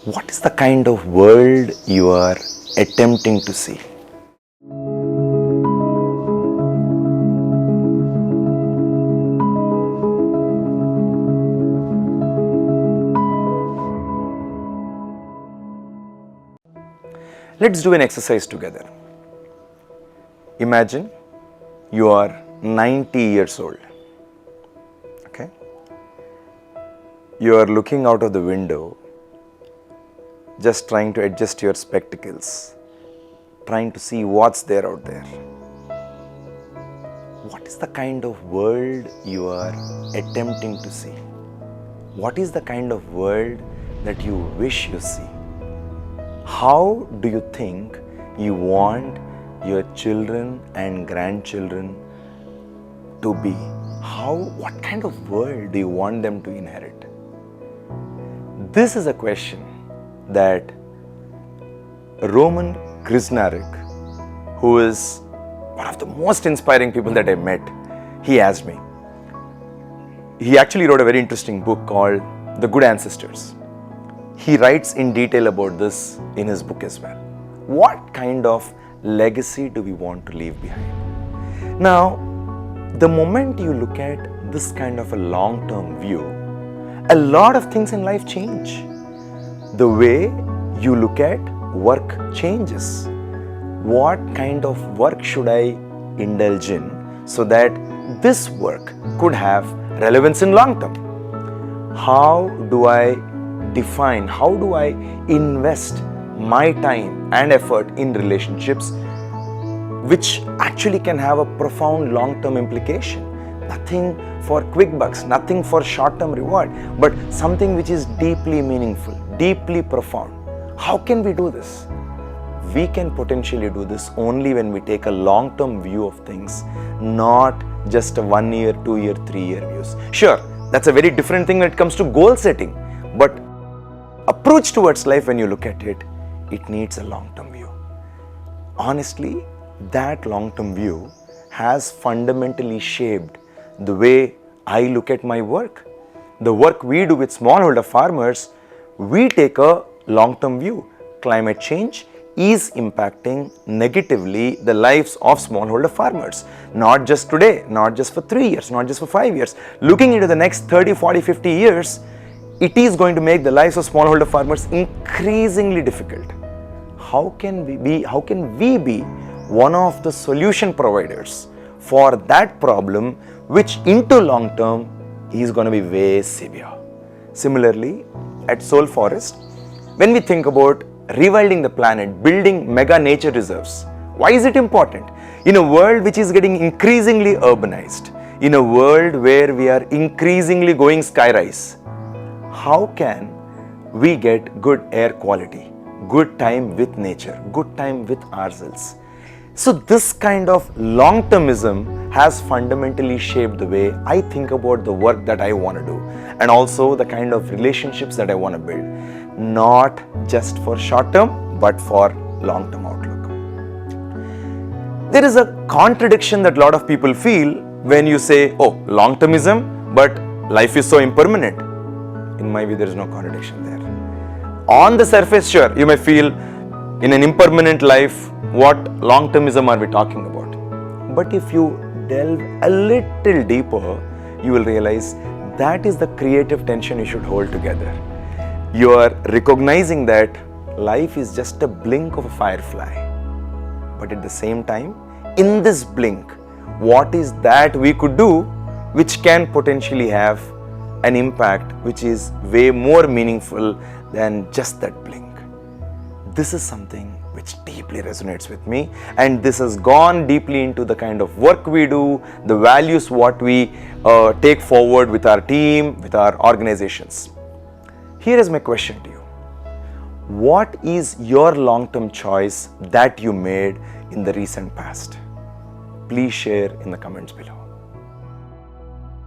What is the kind of world you are attempting to see? Let's do an exercise together. Imagine you are 90 years old. Okay? You are looking out of the window, just trying to adjust your spectacles, trying to see what's there out there. What is the kind of world you are attempting to see? What is the kind of world that you wish you see? How do you think you want your children and grandchildren to be? What kind of world do you want them to inherit? This is a question that Roman Krishnarik, who is one of the most inspiring people that I met, he asked me. He actually wrote a very interesting book called The Good Ancestors. He writes in detail about this in his book as well. What kind of legacy do we want to leave behind? Now, the moment you look at this kind of a long-term view, a lot of things in life change. The way you look at work changes. What kind of work should I indulge in so that this work could have relevance in long term? How do I define, how do I invest my time and effort in relationships which actually can have a profound long-term implication? Nothing for quick bucks, nothing for short-term reward, but something which is deeply meaningful, deeply profound. How can we do this? We can potentially do this only when we take a long-term view of things, not just a 1 year, 2 year, 3 year views. Sure, that's a very different thing when it comes to goal setting, but approach towards life, when you look at it, it needs a long-term view. Honestly, that long-term view has fundamentally shaped the way I look at my work. The work we do with smallholder farmers, we take a long-term view. Climate change is impacting negatively the lives of smallholder farmers. Not just today, not just for 3 years, not just for 5 years. Looking into the next 30, 40, 50 years, it is going to make the lives of smallholder farmers increasingly difficult. How can we be one of the solution providers for that problem, which into long term is going to be way severe? Similarly, at Soul Forest, when we think about rewilding the planet, building mega nature reserves, why is it important? In a world which is getting increasingly urbanized, in a world where we are increasingly going skyrise, how can we get good air quality, good time with nature, good time with ourselves? So this kind of long-termism has fundamentally shaped the way I think about the work that I want to do, and also the kind of relationships that I want to build, not just for short-term but for long-term outlook. There is a contradiction that a lot of people feel when you say, oh, long-termism, but life is so impermanent. In my view, there is no contradiction there. On the surface, sure, you may feel in an impermanent life, what long-termism are we talking about? But if you delve a little deeper, you will realize that is the creative tension you should hold together. You are recognizing that life is just a blink of a firefly. But at the same time, in this blink, what is that we could do which can potentially have an impact which is way more meaningful than just that blink? This is something which deeply resonates with me, and this has gone deeply into the kind of work we do, the values what we take forward with our team, with our organizations. Here is my question to you. What is your long-term choice that you made in the recent past? Please share in the comments below.